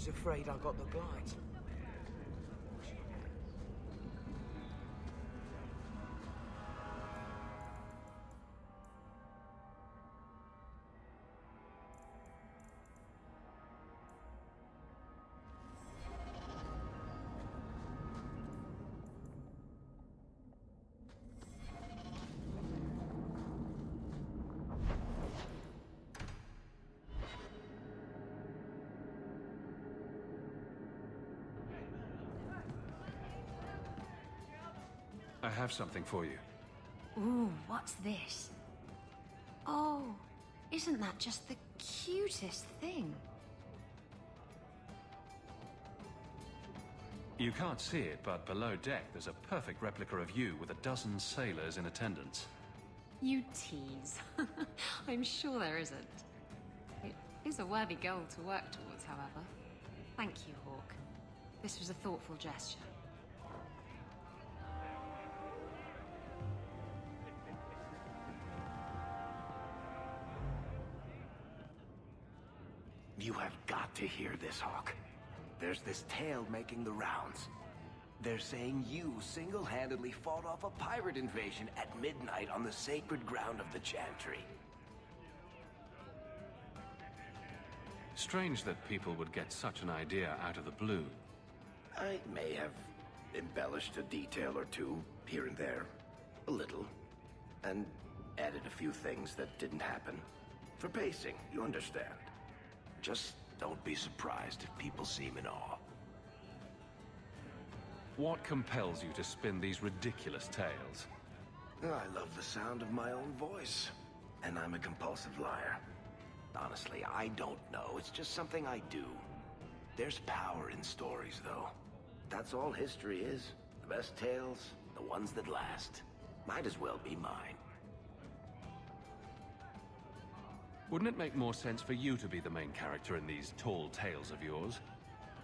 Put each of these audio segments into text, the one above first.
was afraid I got the blight. I have something for you. Ooh, what's this? Oh, isn't that just the cutest thing? You can't see it, but below deck there's a perfect replica of you with a dozen sailors in attendance. You tease. I'm sure there isn't. It is a worthy goal to work towards, however. Thank you, Hawk. This was a thoughtful gesture. You have got to hear this, Hawk. There's this tale making the rounds. They're saying you single-handedly fought off a pirate invasion at midnight on the sacred ground of the Chantry. Strange that people would get such an idea out of the blue. I may have embellished a detail or two, here and there. A little. And added a few things that didn't happen. For pacing, you understand. Just don't be surprised if people seem in awe. What compels you to spin these ridiculous tales? I love the sound of my own voice. And I'm a compulsive liar. Honestly, I don't know. It's just something I do. There's power in stories, though. That's all history is. The best tales, the ones that last. Might as well be mine. Wouldn't it make more sense for you to be the main character in these tall tales of yours?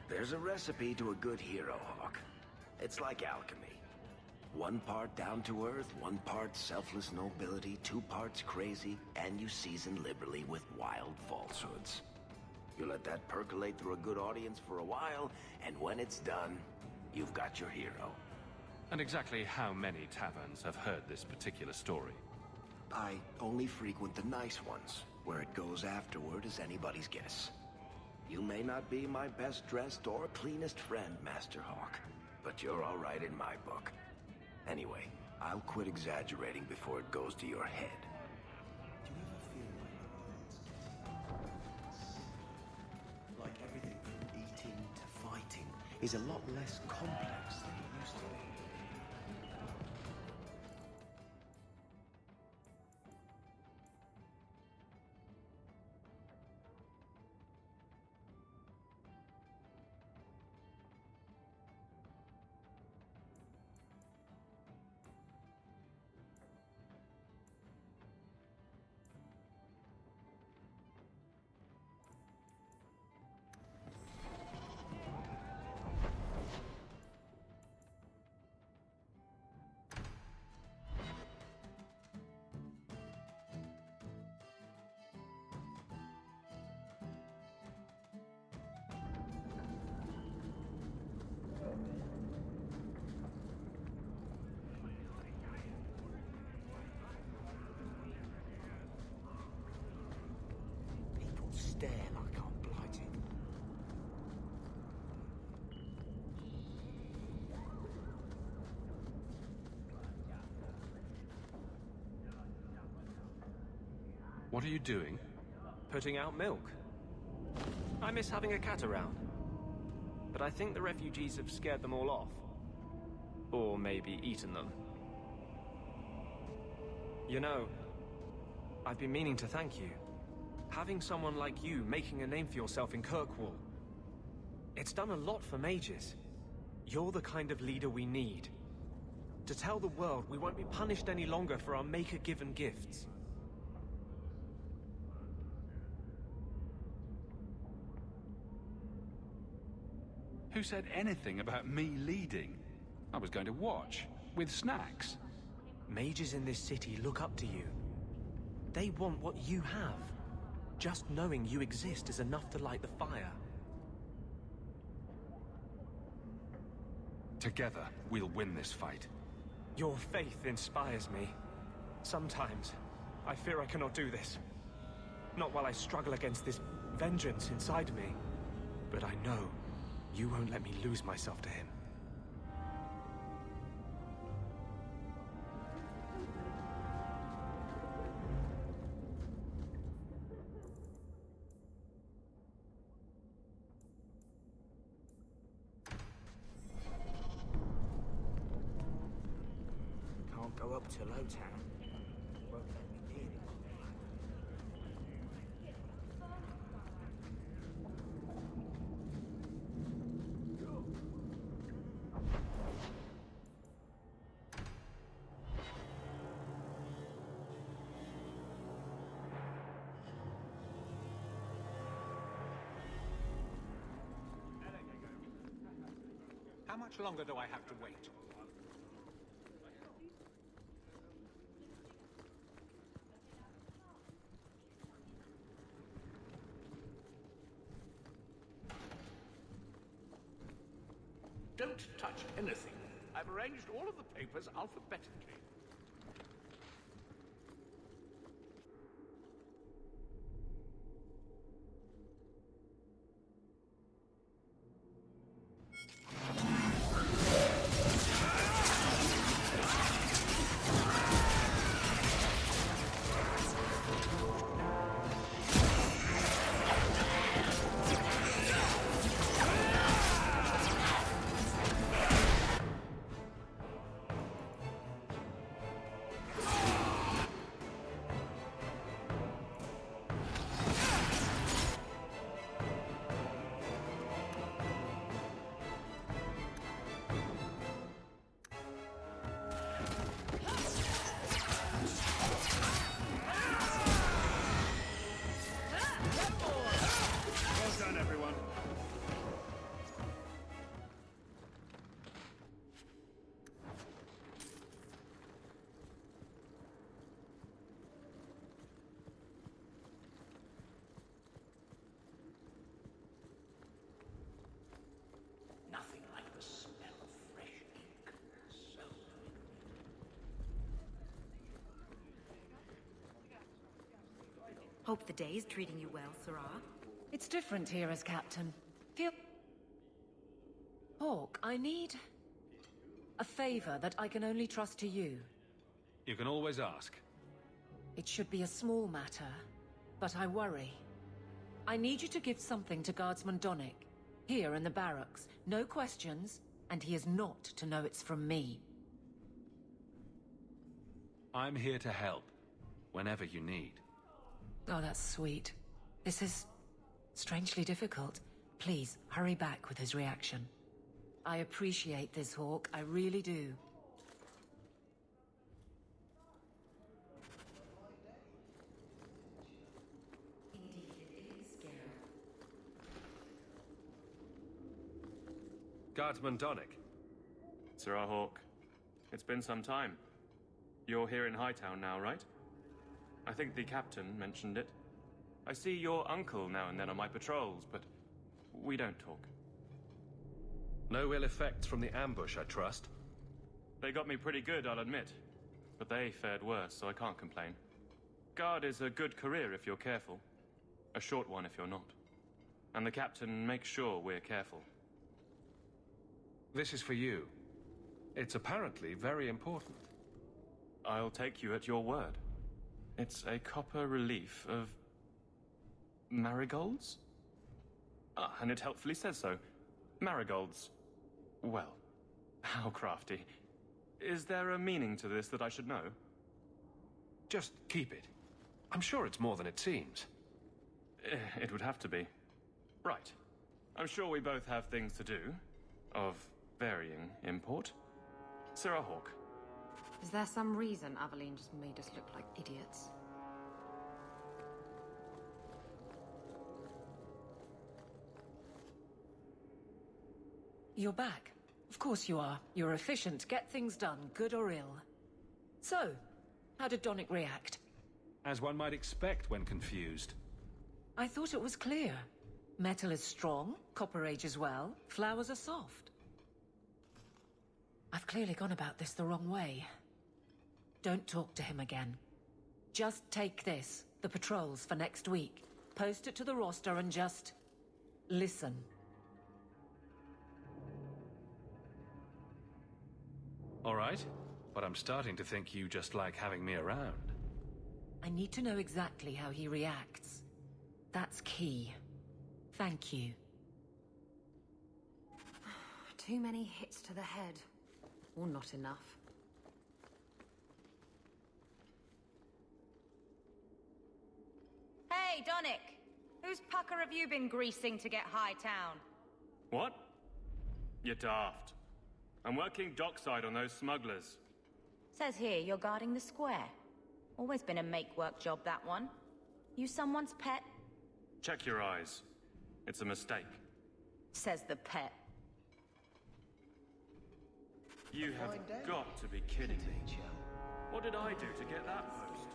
There's a recipe to a good hero, Hawk. It's like alchemy. One part down to earth, one part selfless nobility, 2 parts crazy, and you season liberally with wild falsehoods. You let that percolate through a good audience for a while, and when it's done, you've got your hero. And exactly how many taverns have heard this particular story? I only frequent the nice ones. Where it goes afterward is anybody's guess. You may not be my best dressed or cleanest friend, Master Hawk, but you're all right in my book. Anyway, I'll quit exaggerating before it goes to your head. Do you ever feel like everything from eating to fighting is a lot less complex than it used to be? People stare like I'm blighted. What are you doing? Putting out milk. I miss having a cat around. But I think the refugees have scared them all off. Or maybe eaten them. You know, I've been meaning to thank you. Having someone like you making a name for yourself in Kirkwall. It's done a lot for mages. You're the kind of leader we need. To tell the world we won't be punished any longer for our maker-given gifts. Who said anything about me leading? I was going to watch, with snacks. Mages in this city look up to you. They want what you have. Just knowing you exist is enough to light the fire. Together, we'll win this fight. Your faith inspires me. Sometimes, I fear I cannot do this. Not while I struggle against this vengeance inside me. But I know you won't let me lose myself to him. Can't go up to Lowtown. Won't let me near it. How much longer do I have to wait? Don't touch anything. I've arranged all of the papers alphabetically. Well done, everyone. Nothing like the smell of fresh ink. So Hope the day's treating you well, Sarah. It's different here as captain. Feel... Hawk, I need... a favor that I can only trust to you. You can always ask. It should be a small matter, but I worry. I need you to give something to Guardsman Donnick, here in the barracks. No questions, and he is not to know it's from me. I'm here to help, whenever you need. Oh, that's sweet. This is... strangely difficult. Please, hurry back with his reaction. I appreciate this, Hawk. I really do. Guardsman Donnick. Sirrah Hawk, it's been some time. You're here in Hightown now, right? I think the captain mentioned it. I see your uncle now and then on my patrols, but we don't talk. No ill effects from the ambush, I trust? They got me pretty good, I'll admit. But they fared worse, so I can't complain. Guard is a good career if you're careful. A short one if you're not. And the captain makes sure we're careful. This is for you. It's apparently very important. I'll take you at your word. It's a copper relief of... marigolds? Ah, and it helpfully says so. Marigolds. Well, how crafty. Is there a meaning to this that I should know? Just keep it. I'm sure it's more than it seems. It would have to be. Right. I'm sure we both have things to do. Of varying import. Sirrah Hawk. Is there some reason Aveline just made us look like idiots? You're back. Of course you are. You're efficient. Get things done, good or ill. So, how did Donnick react? As one might expect when confused. I thought it was clear. Metal is strong, copper ages well, flowers are soft. I've clearly gone about this the wrong way. Don't talk to him again. Just take this, the patrols for next week. Post it to the roster and just... listen. All right, but I'm starting to think you just like having me around. I need to know exactly how he reacts. That's key. Thank you. Too many hits to the head. Or not enough. Hey, Donick! Whose pucker have you been greasing to get Hightown? What? You're daft. I'm working dockside on those smugglers. Says here you're guarding the square. Always been a make-work job, that one. You someone's pet? Check your eyes. It's a mistake. Says the pet. You have got to be kidding me. What did I do to get that post?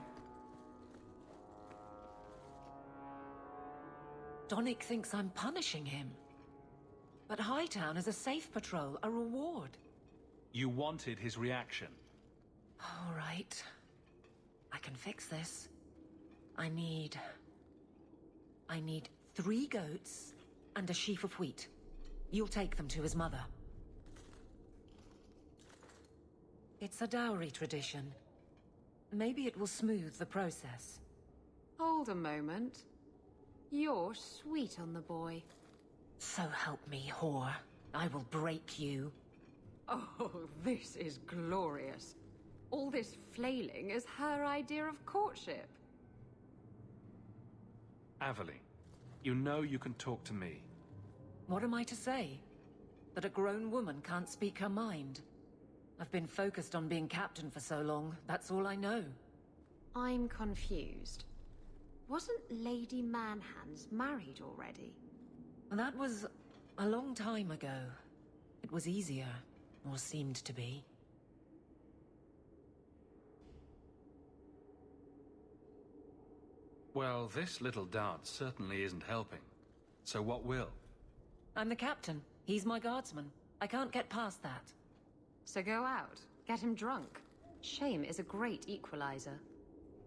Donick thinks I'm punishing him. But Hightown is a safe patrol, a reward. You wanted his reaction. All right. I can fix this. I need 3 goats and a sheaf of wheat. You'll take them to his mother. It's a dowry tradition. Maybe it will smooth the process. Hold a moment. You're sweet on the boy. So help me, whore. I will break you. Oh, this is glorious. All this flailing is her idea of courtship. Aveline, you know you can talk to me. What am I to say? That a grown woman can't speak her mind? I've been focused on being captain for so long, that's all I know. I'm confused. Wasn't Lady Manhands married already? That was a long time ago. It was easier, or seemed to be. Well, this little dance certainly isn't helping. So what will? I'm the captain. He's my guardsman. I can't get past that. So go out. Get him drunk. Shame is a great equalizer.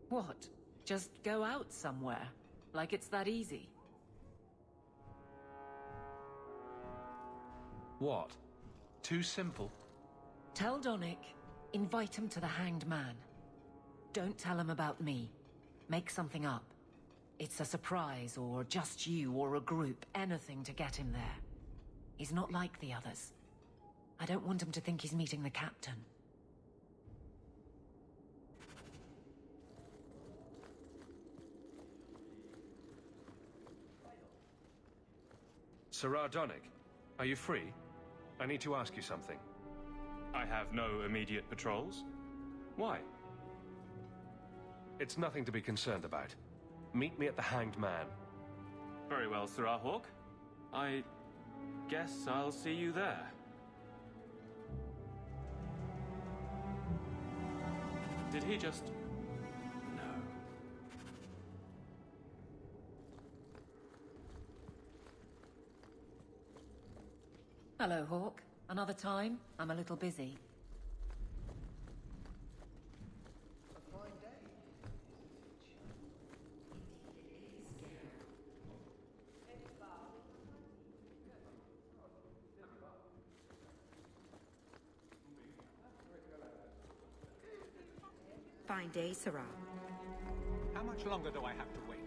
What? Just go out somewhere? Like it's that easy? What? Too simple? Tell Donick, invite him to the Hanged Man. Don't tell him about me. Make something up. It's a surprise, or just you, or a group, anything to get him there. He's not like the others. I don't want him to think he's meeting the captain. Sirrah Donick, are you free? I need to ask you something. I have no immediate patrols. Why? It's nothing to be concerned about. Meet me at the Hanged Man. Very well, Sirrah Hawk. I guess I'll see you there. Did he just... No. Hello, Hawk. Another time? I'm a little busy. Fine day, Sirrah. How much longer do I have to wait?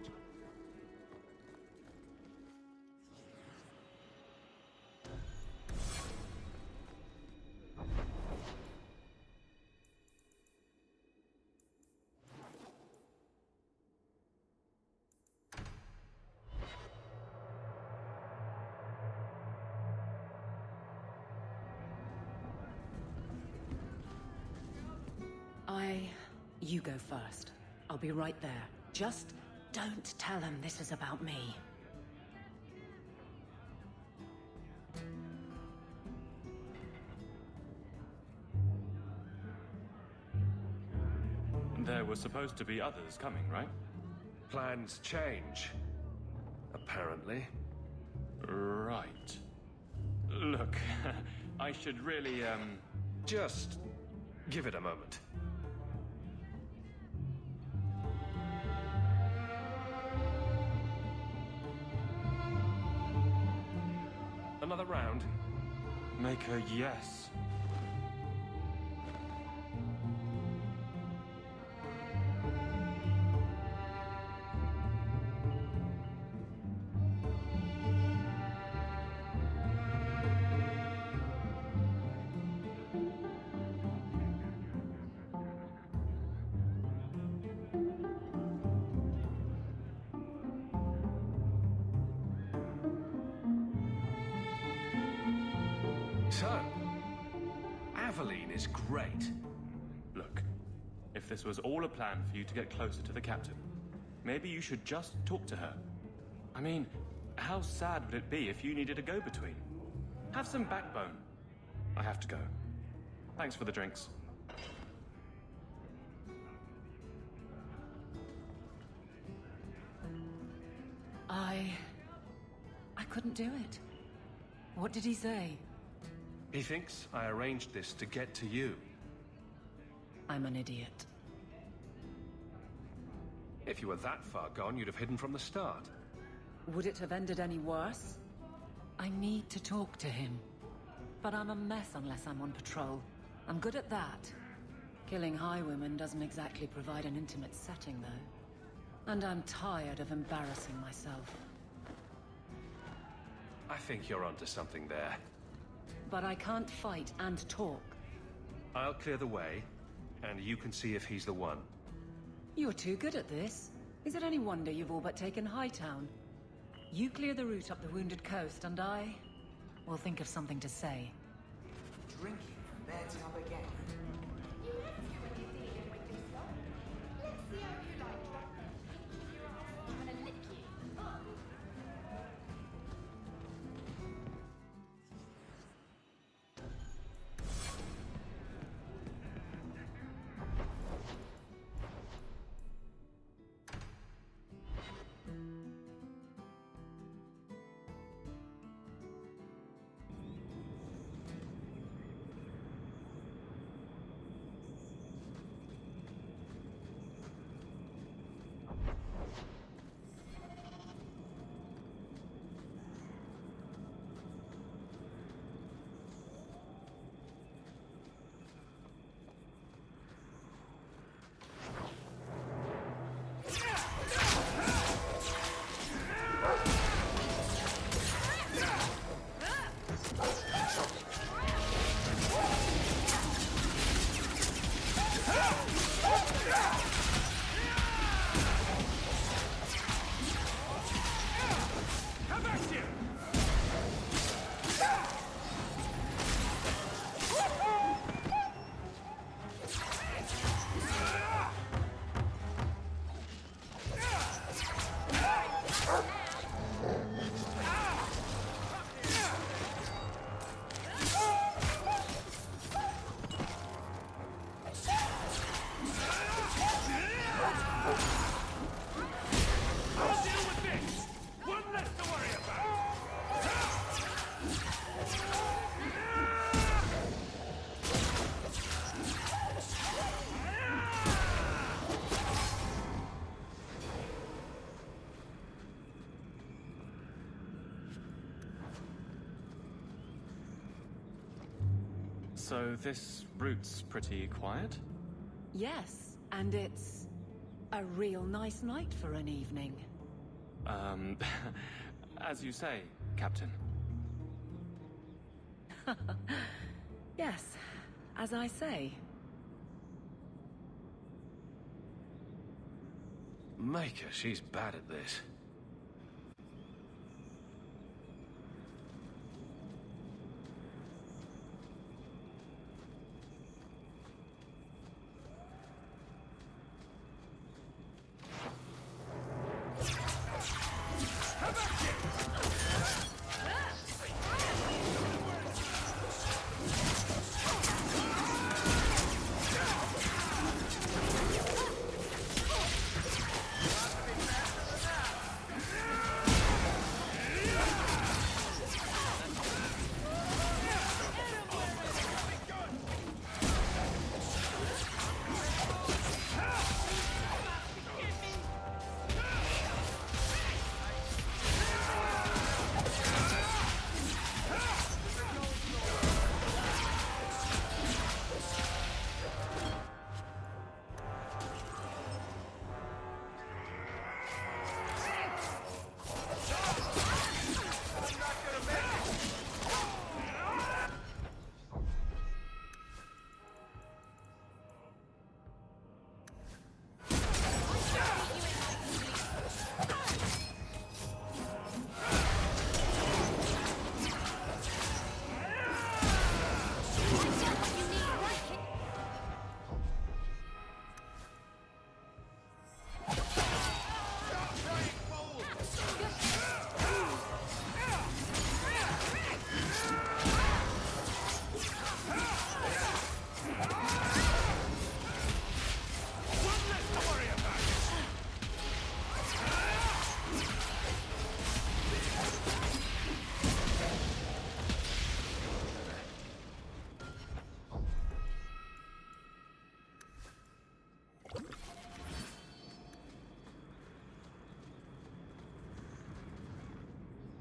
You go first. I'll be right there. Just don't tell him this is about me. There were supposed to be others coming, right? Plans change. Apparently. Right. Look, I should really, Just give it a moment. Another round? Make a yes. So, Aveline is great. Look, if this was all a plan for you to get closer to the captain, maybe you should just talk to her. I mean, how sad would it be if you needed a go-between? Have some backbone. I have to go. Thanks for the drinks. I couldn't do it. What did he say? He thinks I arranged this to get to you. I'm an idiot. If you were that far gone, you'd have hidden from the start. Would it have ended any worse? I need to talk to him. But I'm a mess unless I'm on patrol. I'm good at that. Killing highwaymen doesn't exactly provide an intimate setting, though. And I'm tired of embarrassing myself. I think you're onto something there. But I can't fight and talk. I'll clear the way, and you can see if he's the one. You're too good at this. Is it any wonder you've all but taken Hightown? You clear the route up the Wounded Coast, and I will think of something to say. Drinking from their tub again. So this route's pretty quiet? Yes, and it's a real nice night for an evening. As you say, Captain. Yes, as I say. Maker, she's bad at this.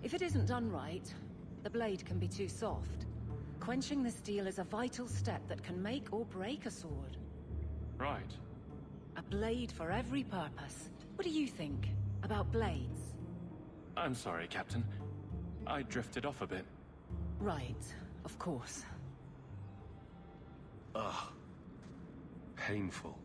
If it isn't done right, the blade can be too soft. Quenching the steel is a vital step that can make or break a sword. Right. A blade for every purpose. What do you think about blades? I'm sorry, Captain. I drifted off a bit. Right, of course. Ugh. Painful.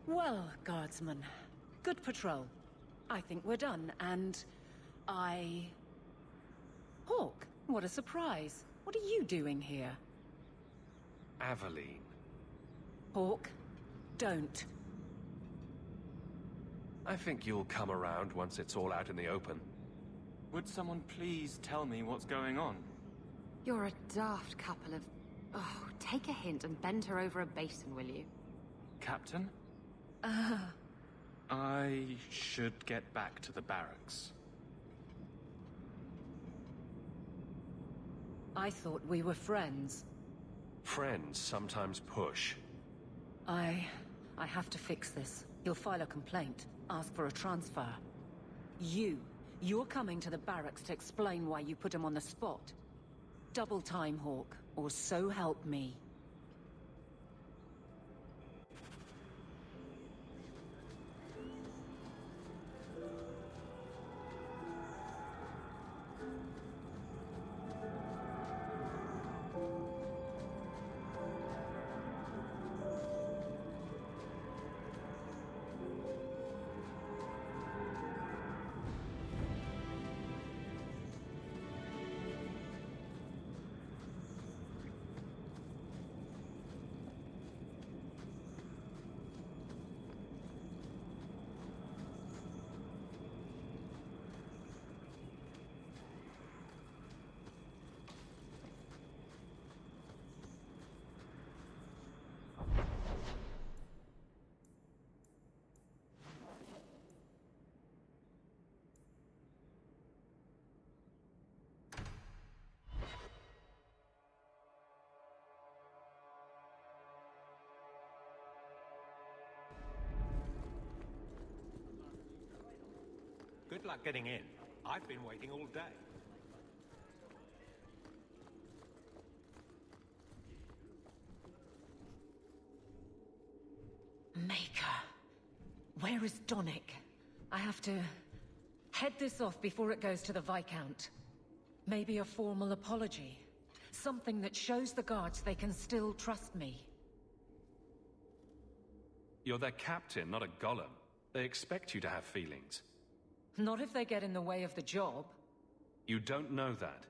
Well, Guardsman, good patrol. I think we're done, and Hawk, what a surprise. What are you doing here? Aveline. Hawk, don't. I think you'll come around once it's all out in the open. Would someone please tell me what's going on? You're a daft couple of... Oh, take a hint and bend her over a basin, will you? Captain? I should get back to the barracks. I thought we were friends. Friends sometimes push. I have to fix this. He'll file a complaint, ask for a transfer. You're coming to the barracks to explain why you put him on the spot. Double time, Hawk, or so help me. Good luck getting in. I've been waiting all day. Maker. Where is Donick? I have to head this off before it goes to the Viscount. Maybe a formal apology. Something that shows the guards they can still trust me. You're their captain, not a golem. They expect you to have feelings. Not if they get in the way of the job. You don't know that.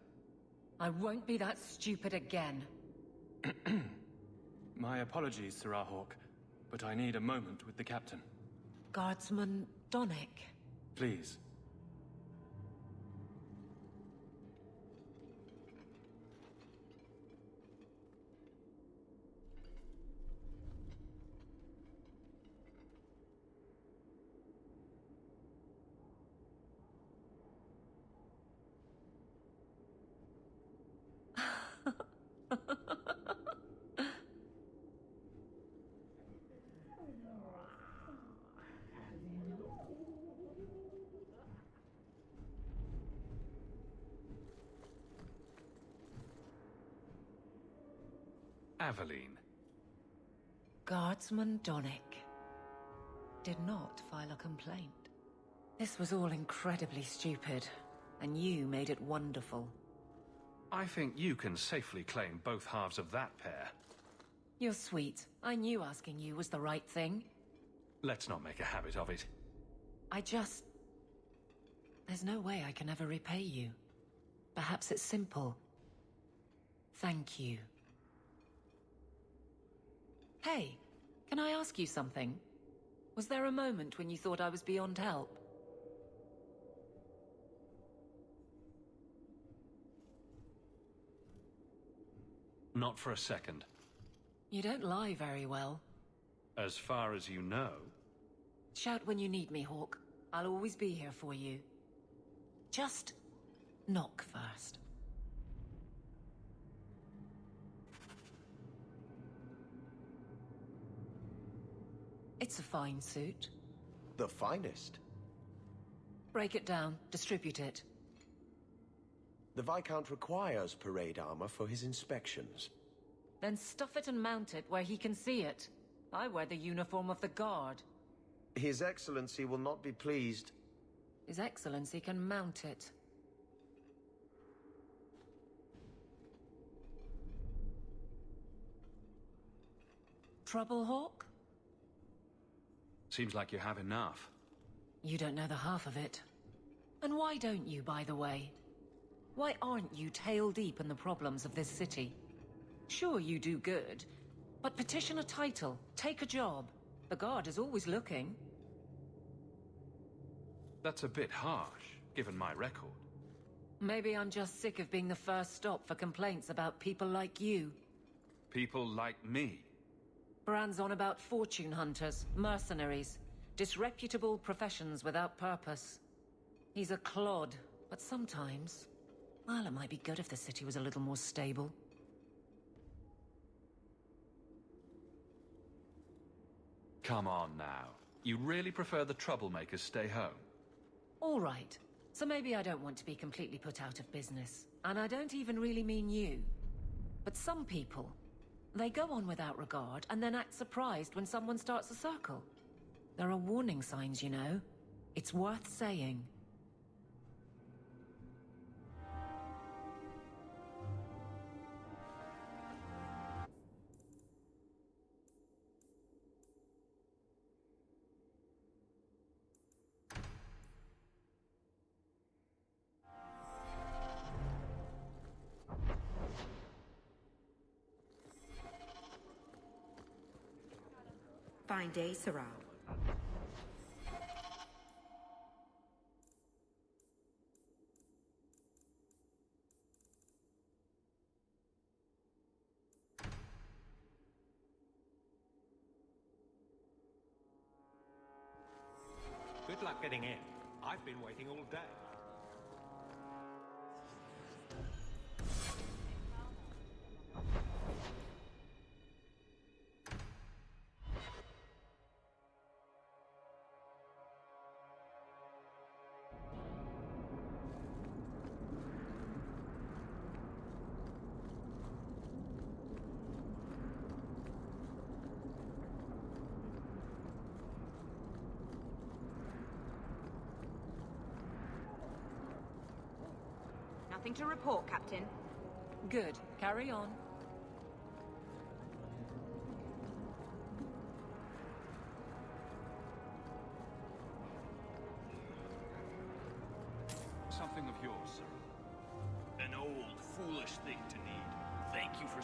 I won't be that stupid again. My apologies, Sirrah Hawk, but I need a moment with the captain. Guardsman Donick. Please. Aveline. Guardsman Donick did not file a complaint. This was all incredibly stupid, and you made it wonderful. I think you can safely claim both halves of that pair. You're sweet. I knew asking you was the right thing. Let's not make a habit of it. There's no way I can ever repay you. Perhaps it's simple. Thank you. Hey, can I ask you something? Was there a moment when you thought I was beyond help? Not for a second. You don't lie very well. As far as you know. Shout when you need me, Hawk. I'll always be here for you. Just knock first. It's a fine suit. The finest. Break it down, distribute it. The Viscount requires parade armor for his inspections. Then stuff it and mount it where he can see it. I wear the uniform of the Guard. His Excellency will not be pleased. His Excellency can mount it. Trouble, Hawk? Seems like you have enough. You don't know the half of it. And why don't you, by the way? Why aren't you tail deep in the problems of this city? Sure, you do good, but petition a title, take a job. The Guard is always looking. That's a bit harsh, given my record. Maybe I'm just sick of being the first stop for complaints about people like you. People like me. Brand's on about fortune hunters, mercenaries, disreputable professions without purpose. He's a clod, but sometimes, well, it might be good if the city was a little more stable. Come on now. You really prefer the troublemakers stay home? All right. So maybe I don't want to be completely put out of business. And I don't even really mean you. But some people, they go on without regard and then act surprised when someone starts a circle. There are warning signs, you know. It's worth saying. Fine day, Sirrah. Good luck getting in. I've been waiting all day. Nothing to report, Captain. Good. Carry on. Something of yours, sir. An old, foolish thing to need. Thank you for...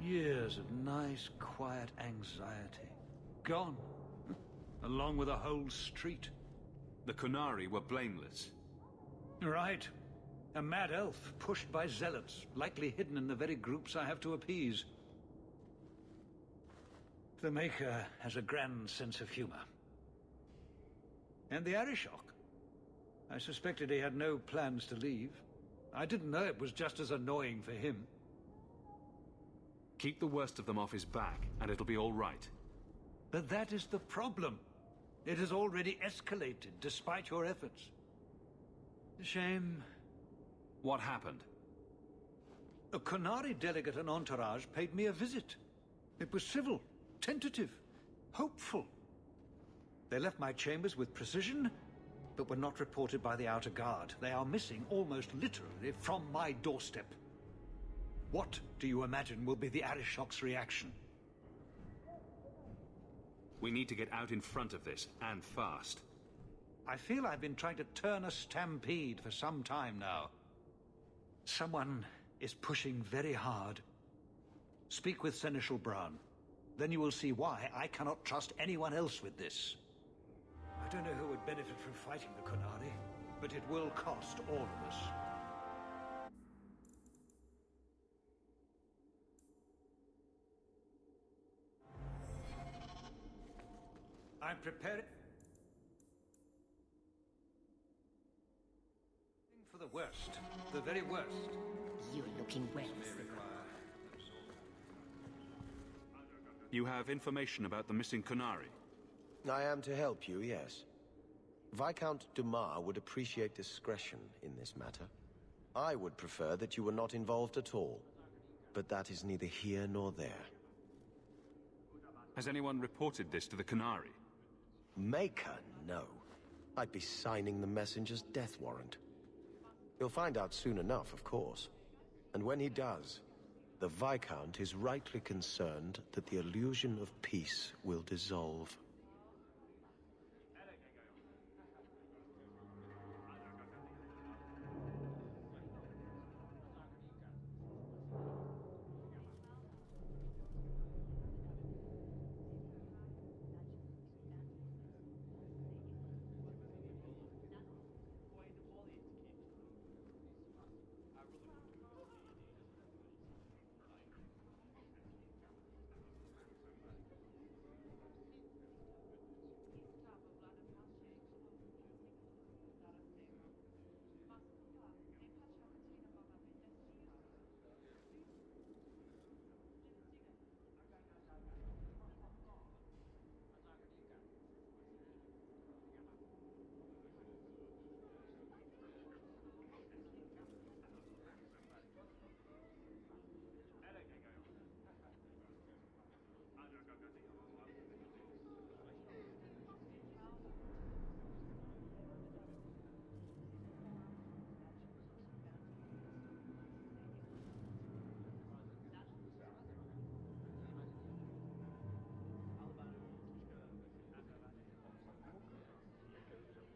Years of nice, quiet anxiety. Gone. Along with a whole street. The Kunari were blameless. Right. A mad elf pushed by zealots, likely hidden in the very groups I have to appease. The Maker has a grand sense of humor. And the Arishok. I suspected he had no plans to leave. I didn't know it was just as annoying for him. Keep the worst of them off his back, and it'll be all right. But that is the problem. It has already escalated, despite your efforts. A shame. What happened? A Kunari delegate and entourage paid me a visit. It was civil, tentative, hopeful. They left my chambers with precision, but were not reported by the outer guard. They are missing almost literally from my doorstep. What do you imagine will be the Arishok's reaction? We need to get out in front of this, and fast. I feel I've been trying to turn a stampede for some time now. Someone is pushing very hard. Speak with Seneschal Brown. Then you will see why I cannot trust anyone else with this. I don't know who would benefit from fighting the Kunari, but it will cost all of us. I'm prepared for the worst, the very worst. You're looking well. You have information about the missing Kunari? I am to help you, yes. Viscount Dumas would appreciate discretion in this matter. I would prefer that you were not involved at all, but that is neither here nor there. Has anyone reported this to the Kunari? Maker, no. I'd be signing the messenger's death warrant. He'll find out soon enough, of course. And when he does, the Viscount is rightly concerned that the illusion of peace will dissolve.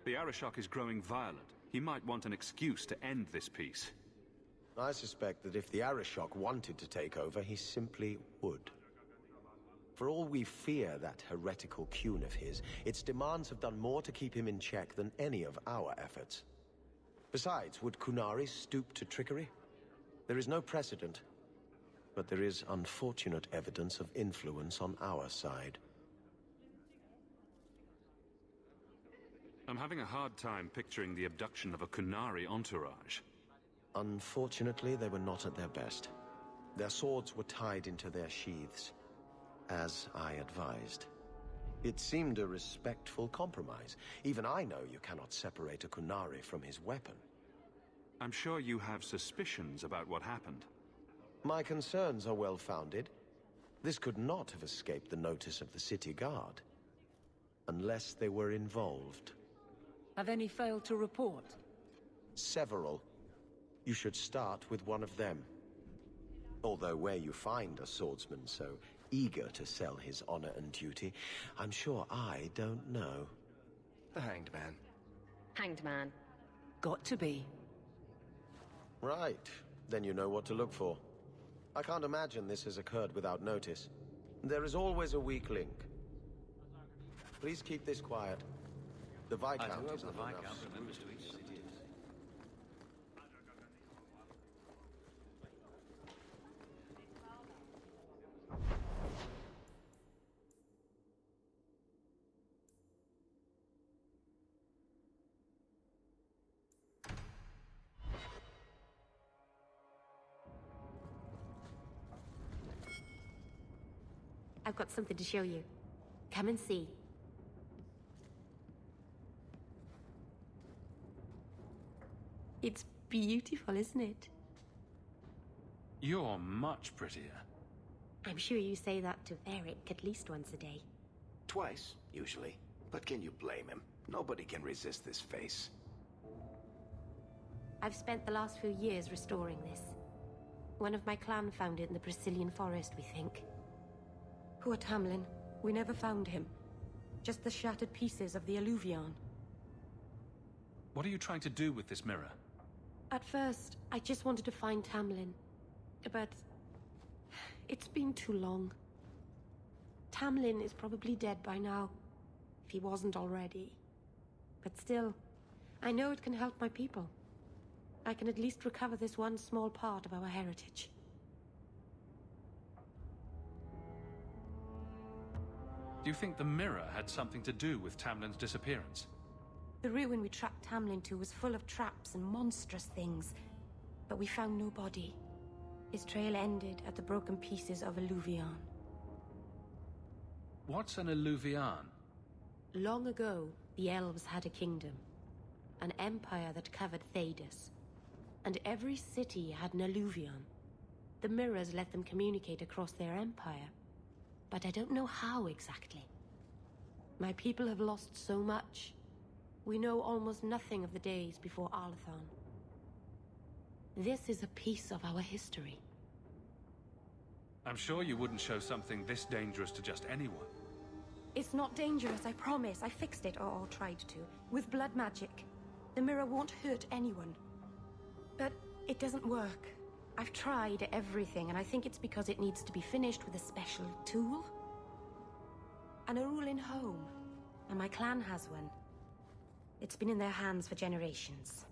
The Arishok is growing violent. He might want an excuse to end this peace. I suspect that if the Arishok wanted to take over, he simply would. For all we fear that heretical Qun of his, its demands have done more to keep him in check than any of our efforts. Besides, would Kunari stoop to trickery? There is no precedent, but there is unfortunate evidence of influence on our side. I'm having a hard time picturing the abduction of a Kunari entourage. Unfortunately, they were not at their best. Their swords were tied into their sheaths, as I advised. It seemed a respectful compromise. Even I know you cannot separate a Kunari from his weapon. I'm sure you have suspicions about what happened. My concerns are well-founded. This could not have escaped the notice of the city guard. Unless they were involved. Have any failed to report? Several. You should start with one of them. Although where you find a swordsman so eager to sell his honor and duty, I'm sure I don't know. The Hanged Man. Hanged Man. Got to be. Right. Then you know what to look for. I can't imagine this has occurred without notice. There is always a weak link. Please keep this quiet. The Viscount is under enough scrutiny as it is. I've got something to show you. Come and see. It's beautiful, isn't it? You're much prettier. I'm sure you say that to Eric at least once a day. Twice, usually. But can you blame him? Nobody can resist this face. I've spent the last few years restoring this. One of my clan found it in the Brazilian forest, we think. Poor Tamlin. We never found him. Just the shattered pieces of the alluvion. What are you trying to do with this mirror? At first, I just wanted to find Tamlin. But... it's been too long. Tamlin is probably dead by now, if he wasn't already. But still, I know it can help my people. I can at least recover this one small part of our heritage. Do you think the mirror had something to do with Tamlin's disappearance? The ruin we tracked Tamlin to was full of traps and monstrous things, but we found no body. His trail ended at the broken pieces of alluvion. What's an alluvion? Long ago, the elves had a kingdom. An empire that covered Thedas. And every city had an alluvion. The mirrors let them communicate across their empire. But I don't know how exactly. My people have lost so much. We know almost nothing of the days before Arlathon. This is a piece of our history. I'm sure you wouldn't show something this dangerous to just anyone. It's not dangerous, I promise. I fixed it, or tried to, with blood magic. The mirror won't hurt anyone. But it doesn't work. I've tried everything, and I think it's because it needs to be finished with a special tool. An Arulin home, and my clan has one. It's been in their hands for generations.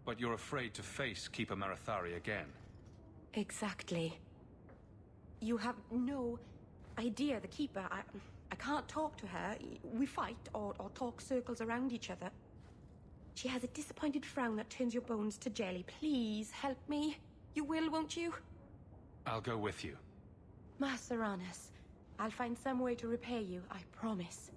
But you're afraid to face Keeper Marathari again. Exactly. You have no idea, the Keeper. I can't talk to her. We fight or talk circles around each other. She has a disappointed frown that turns your bones to jelly. Please, help me. You will, won't you? I'll go with you. Master Arnus, I'll find some way to repay you, I promise.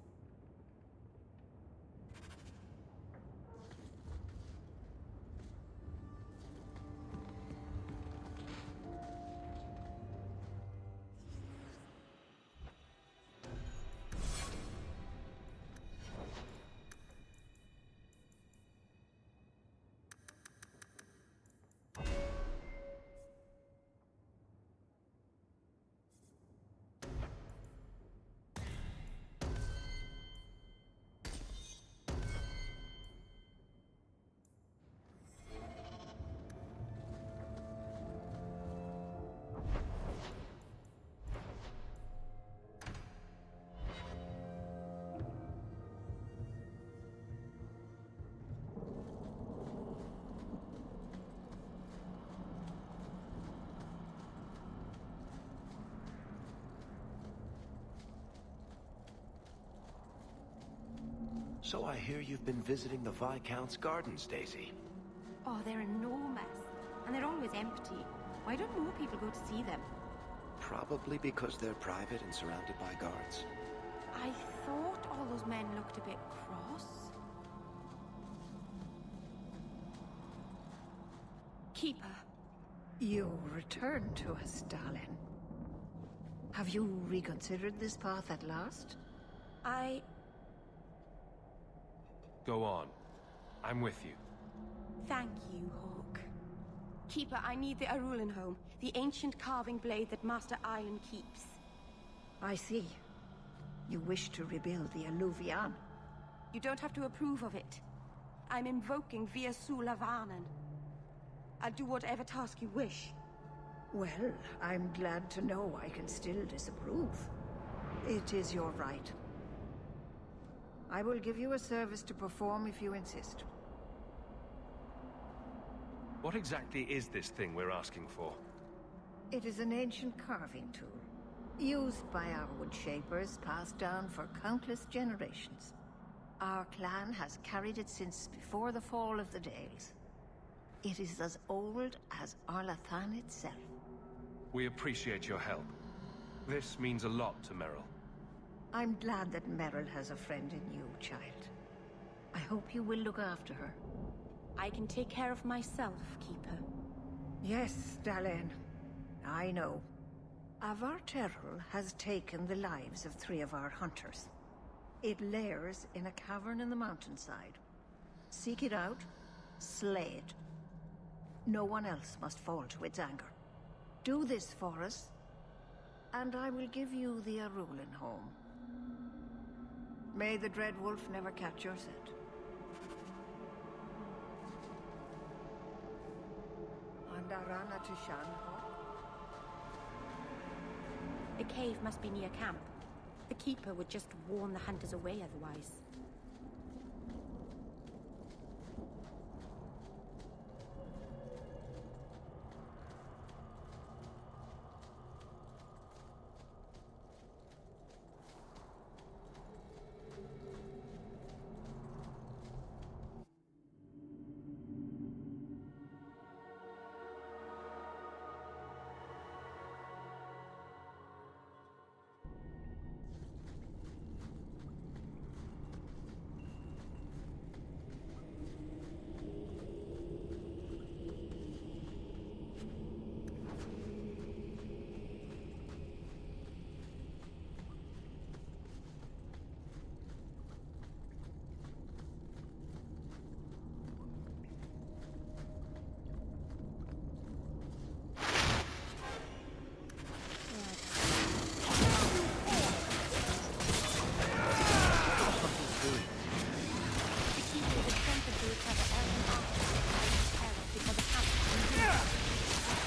So I hear you've been visiting the Viscount's gardens, Daisy. Oh, they're enormous. And they're always empty. Why don't more people go to see them? Probably because they're private and surrounded by guards. I thought all those men looked a bit cross. Keeper. You returned to us, darling. Have you reconsidered this path at last? Go on. I'm with you. Thank you, Hawk. Keeper, I need the Arulin home. The ancient carving blade that Master Iron keeps. I see. You wish to rebuild the alluvion. You don't have to approve of it. I'm invoking Via Sula Varnan. I'll do whatever task you wish. Well, I'm glad to know I can still disapprove. It is your right. I will give you a service to perform if you insist. What exactly is this thing we're asking for? It is an ancient carving tool, used by our wood shapers, passed down for countless generations. Our clan has carried it since before the fall of the Dales. It is as old as Arlathan itself. We appreciate your help. This means a lot to Merrill. I'm glad that Merrill has a friend in you, child. I hope you will look after her. I can take care of myself, Keeper. Yes, Dalen. I know. Avar Terrell has taken the lives of 3 of our hunters. It lairs in a cavern in the mountainside. Seek it out, slay it. No one else must fall to its anger. Do this for us, and I will give you the Arulin home. May the Dread Wolf never catch your scent. Andarana Tishan. The cave must be near camp. The Keeper would just warn the hunters away otherwise.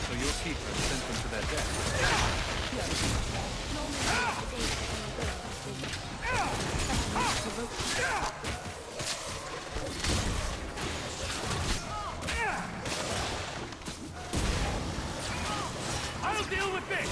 So your Keeper sent them to their death? I'll deal with this!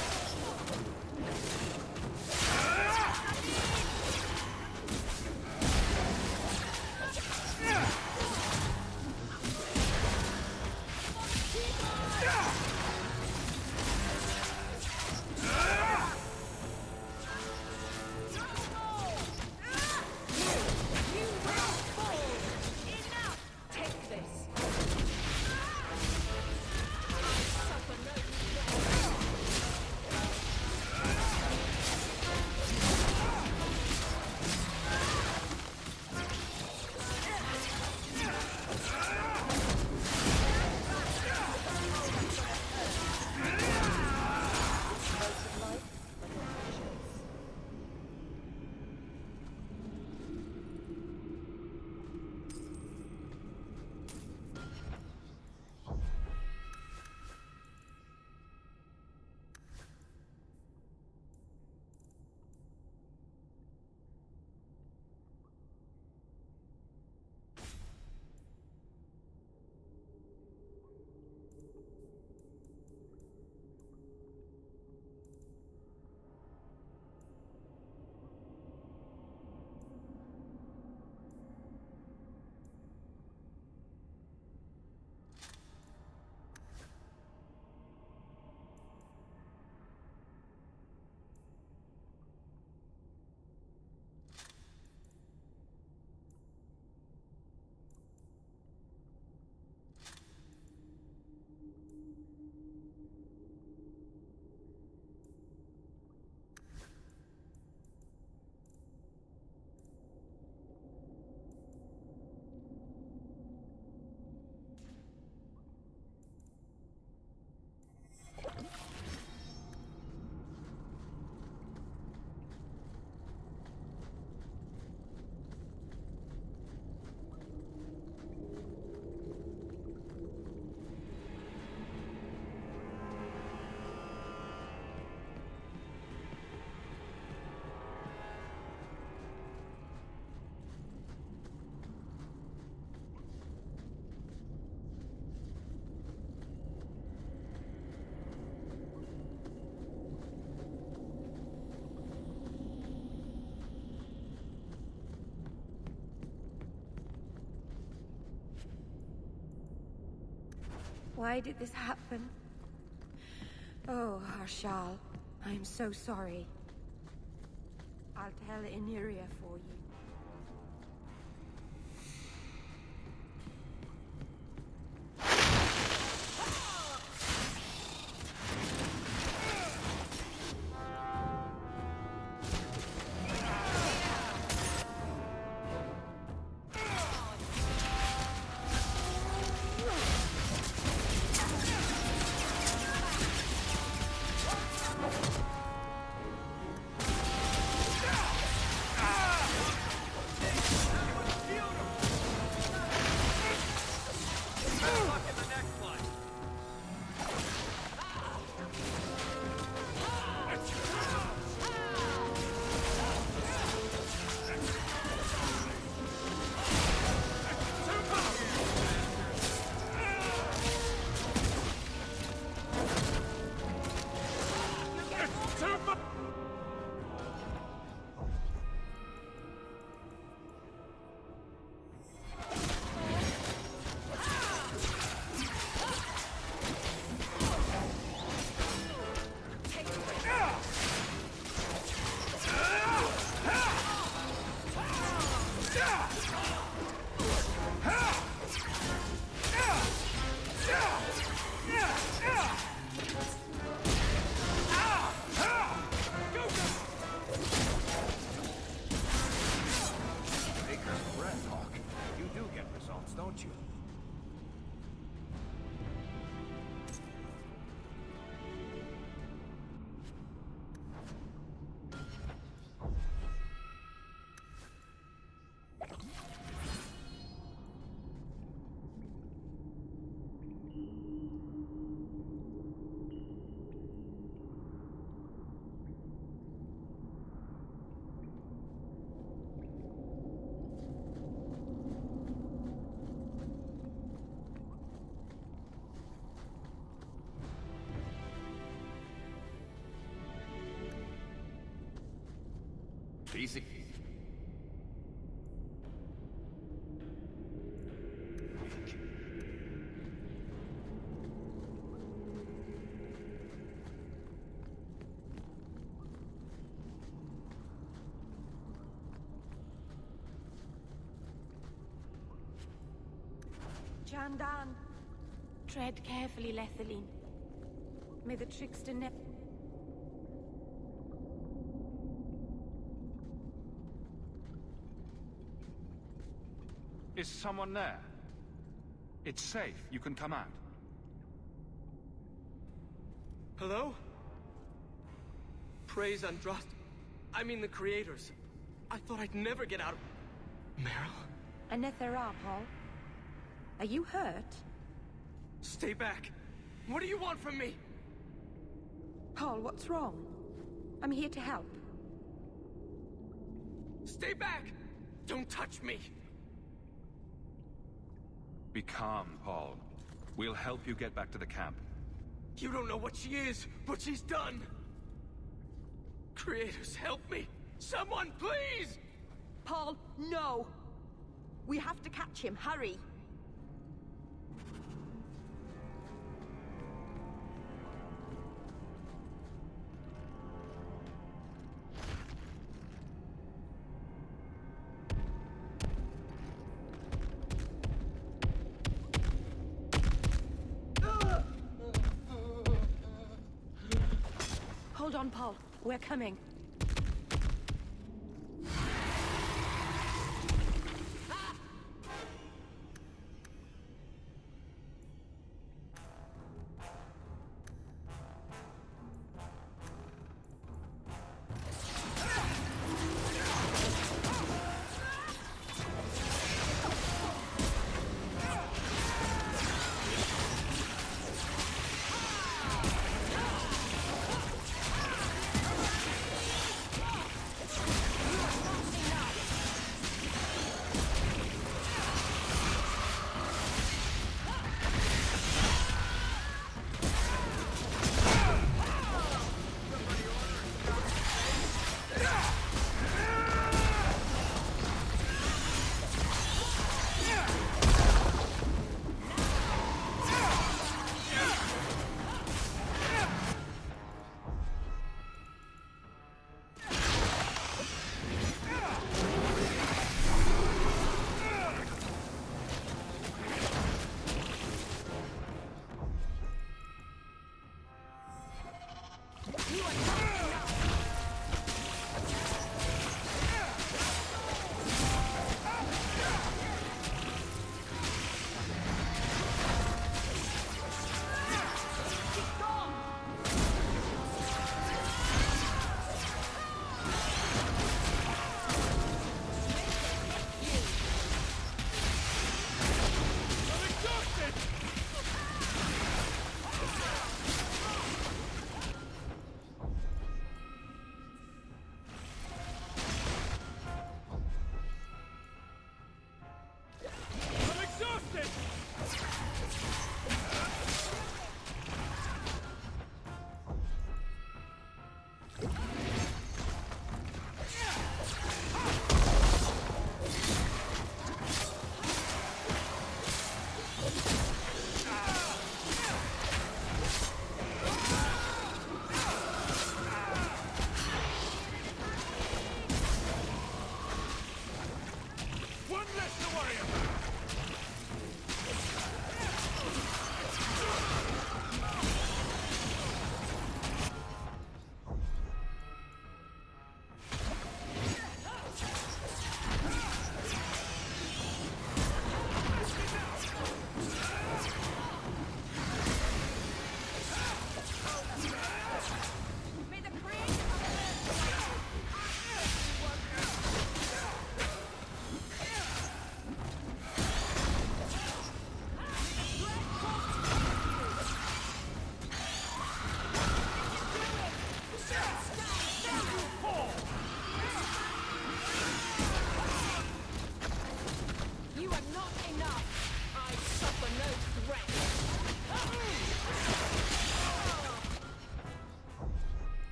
Why did this happen? Oh, Harshal, I am so sorry. I'll tell Iniria for you. Easy. Jandan. Tread carefully, Lethaline. May the trickster never... Is someone there? It's safe. You can come out. Hello? Praise Andraste. I mean the creators. I thought I'd never get out of... Meryl? Anethera, Paul. Are you hurt? Stay back. What do you want from me? Paul, what's wrong? I'm here to help. Stay back! Don't touch me! Be calm, Paul. We'll help you get back to the camp. You don't know what she is, what she's done! Creators, help me! Someone, please! Paul, no! We have to catch him, hurry! Hold on, Paul. We're coming.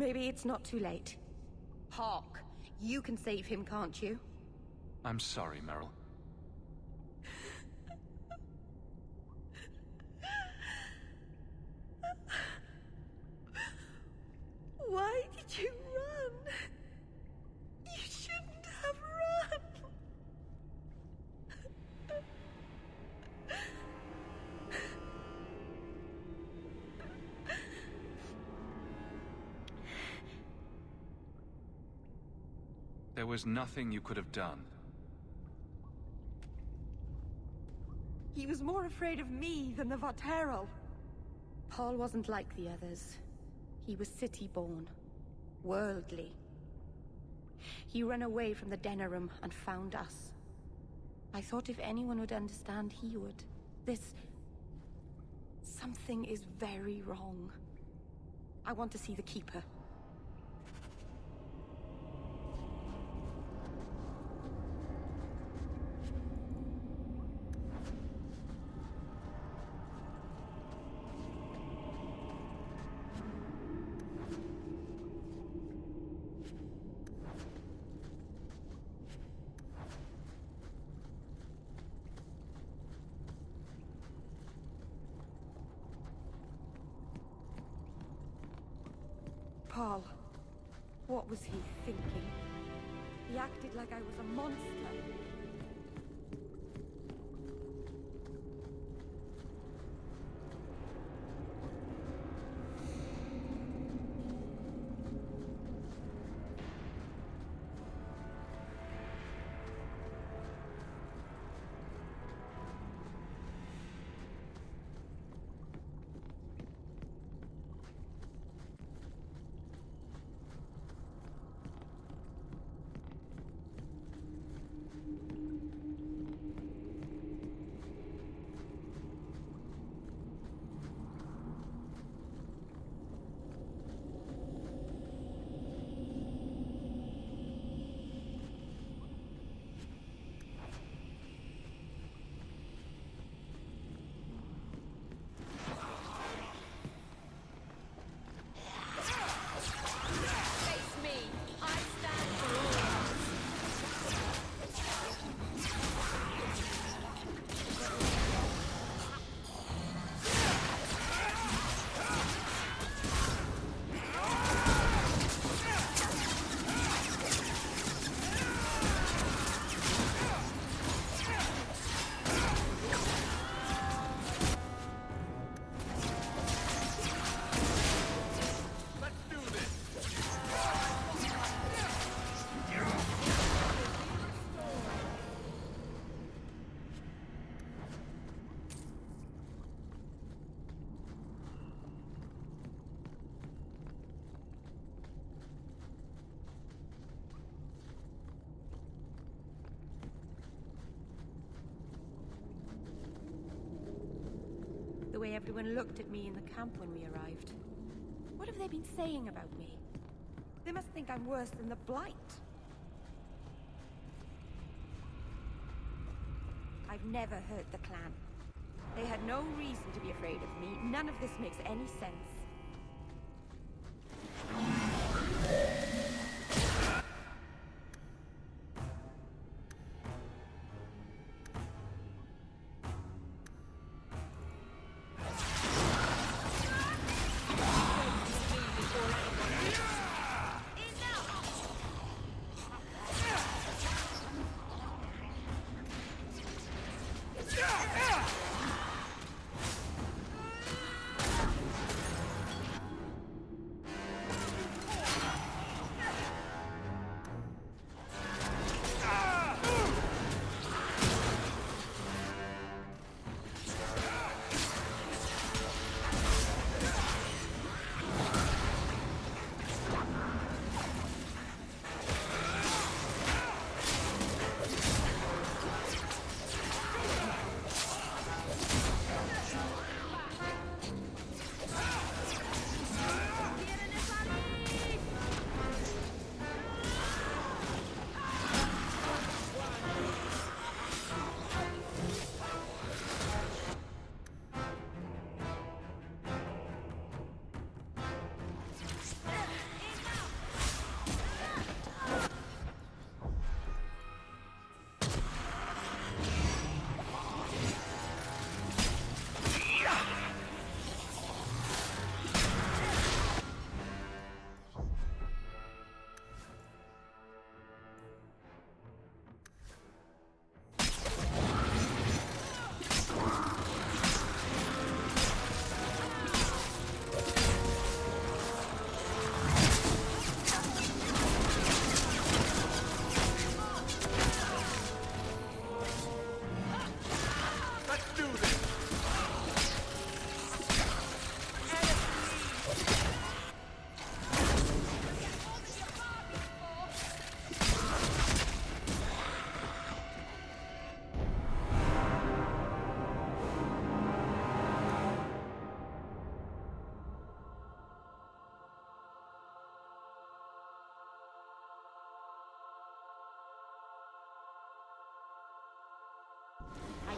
Maybe it's not too late. Hawk, you can save him, can't you? I'm sorry, Meryl. Why did you run? You shouldn't have run. There was nothing you could have done. He was more afraid of me than the Varterol. Paul wasn't like the others. He was city-born, worldly. He ran away from the Denerim and found us. I thought if anyone would understand, he would. Something is very wrong. I want to see the Keeper. Paul, what was he thinking? He acted like I was a monster. The way everyone looked at me in the camp when we arrived. What have they been saying about me? They must think I'm worse than the Blight. I've never hurt the clan. They had no reason to be afraid of me. None of this makes any sense.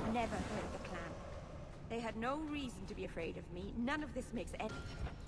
I've never heard the clan. They had no reason to be afraid of me. None of this makes any sense.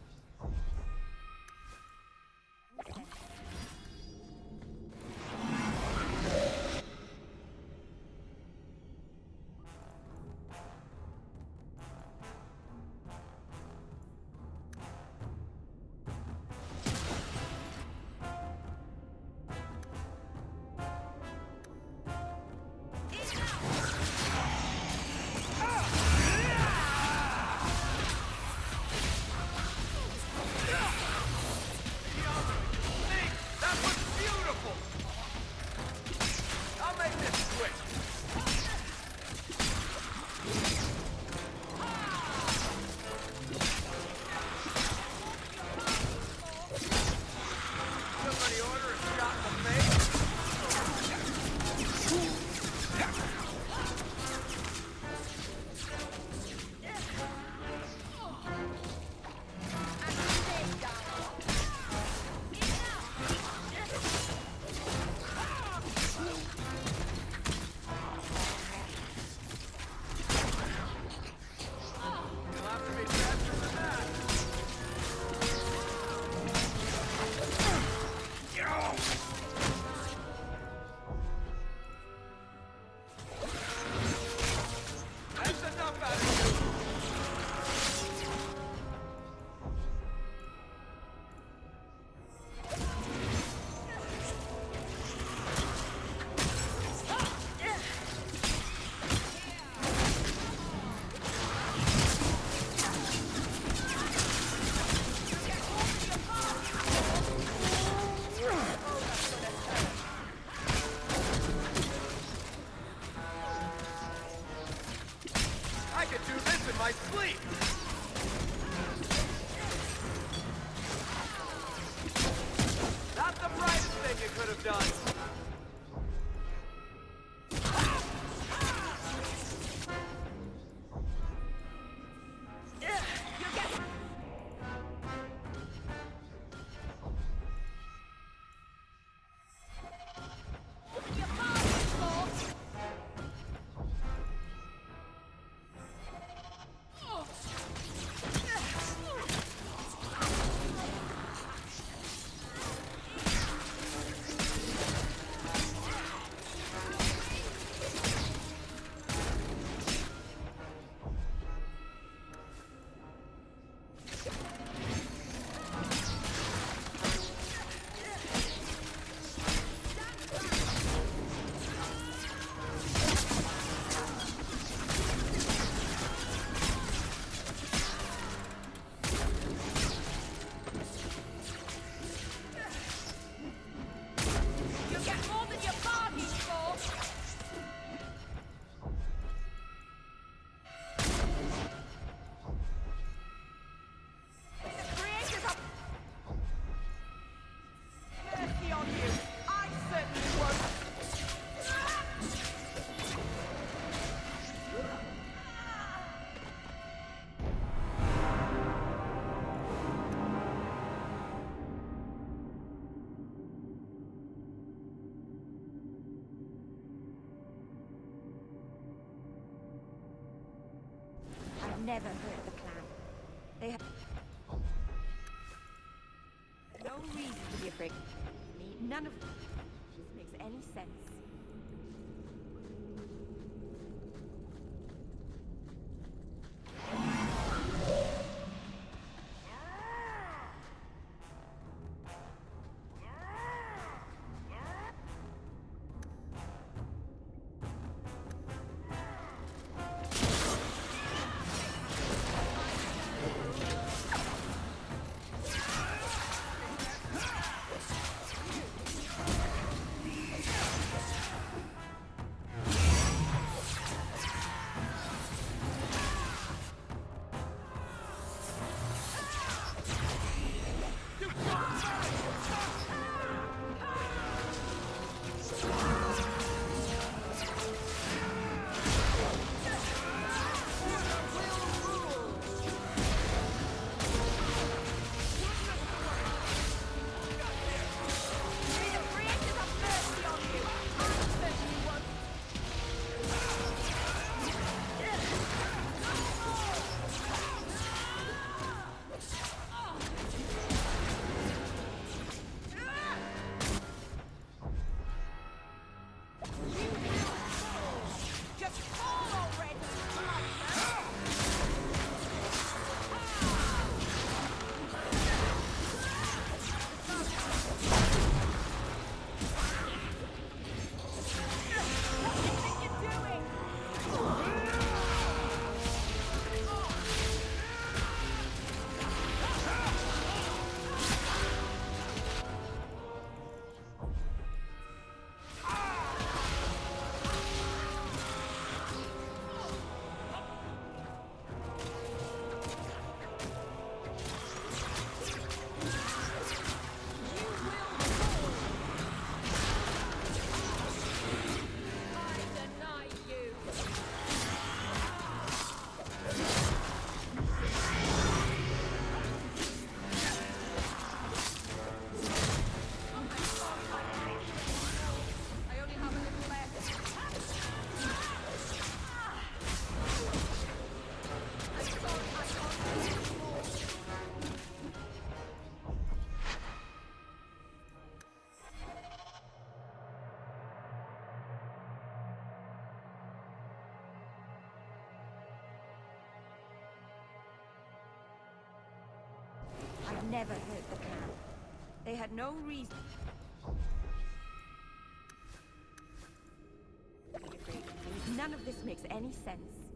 Never hurt the clan. They have no reason to be afraid of me. None of this makes any sense. never hurt the clan. They had no reason. None of this makes any sense.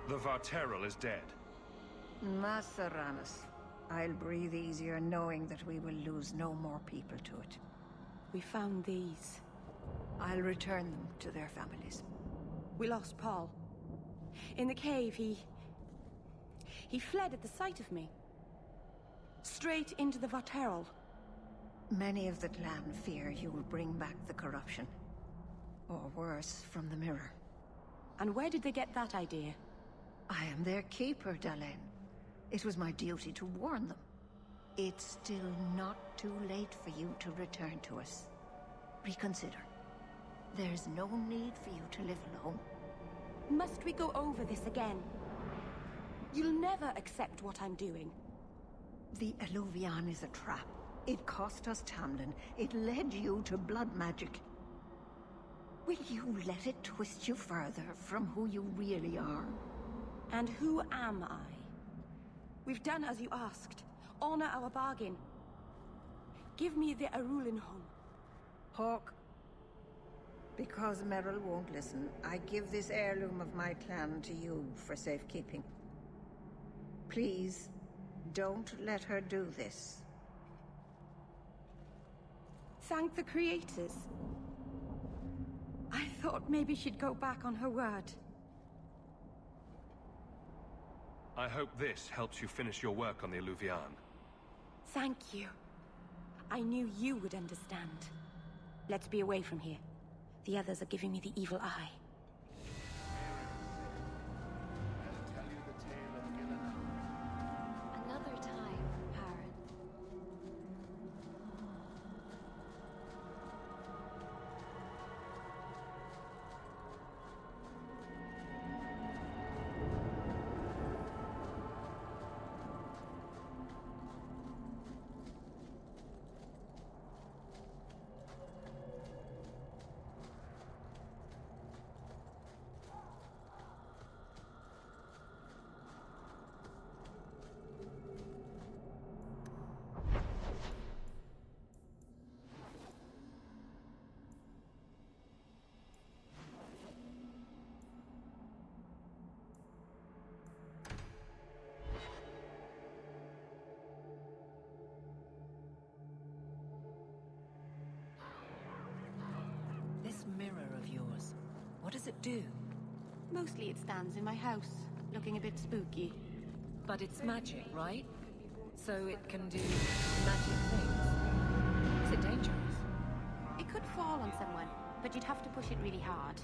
The Varteral is dead. Maceranus. I'll breathe easier knowing that we will lose no more people to it. We found these. I'll return them to their families. We lost Paul. In the cave, he fled at the sight of me. Straight into the Varteral. Many of the clan fear you will bring back the corruption. Or worse, from the mirror. And where did they get that idea? I am their keeper, Dalen. It was my duty to warn them. It's still not too late for you to return to us. Reconsider. There's no need for you to live alone. Must we go over this again? You'll never accept what I'm doing. The Eluvian is a trap. It cost us Tamlin. It led you to blood magic. Will you let it twist you further from who you really are? And who am I? We've done as you asked. Honor our bargain. Give me the Arulinhom. Hawk. Because Merrill won't listen, I give this heirloom of my clan to you for safekeeping. Please, don't let her do this. Thank the creators. I thought maybe she'd go back on her word. I hope this helps you finish your work on the Eluvian. Thank you. I knew you would understand. Let's be away from here. The others are giving me the evil eye. Another time, Baron. This mirror of yours, what does it do? Mostly it stands in my house, looking a bit spooky. But it's magic, right? So it can do magic things. Is it dangerous? It could fall on someone, but you'd have to push it really hard.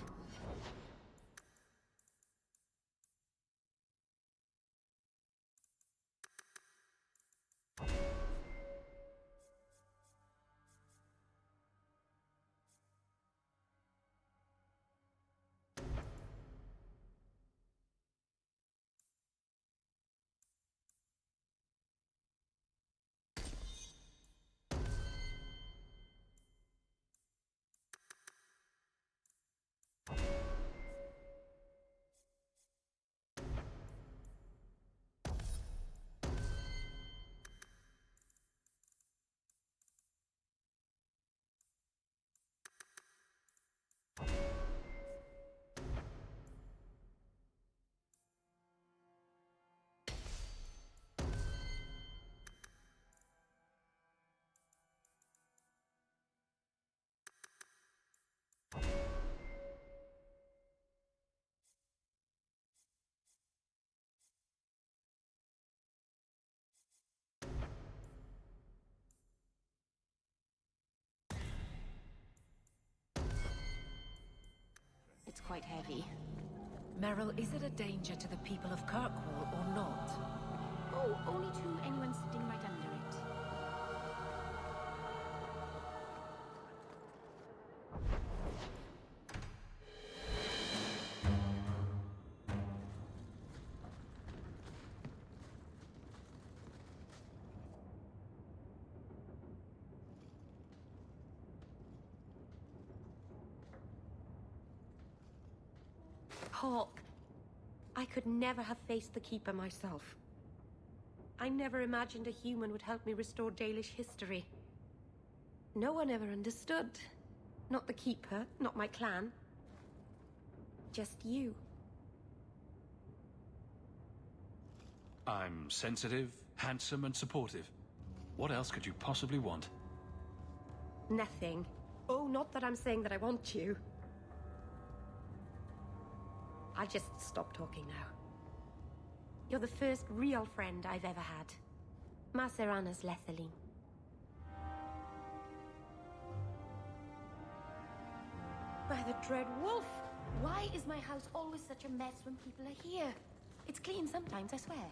It's quite heavy. Merrill, is it a danger to the people of Kirkwall or not? Oh, only to anyone sitting right under it. Hawk, I could never have faced the Keeper myself. I never imagined a human would help me restore Dalish history. No one ever understood. Not the Keeper, not my clan. Just you. I'm sensitive, handsome, and supportive. What else could you possibly want? Nothing. Oh, not that I'm saying that I want you. I'll just stop talking now. You're the first real friend I've ever had. Macerana's Lethaline. By the Dread Wolf! Why is my house always such a mess when people are here? It's clean sometimes, I swear.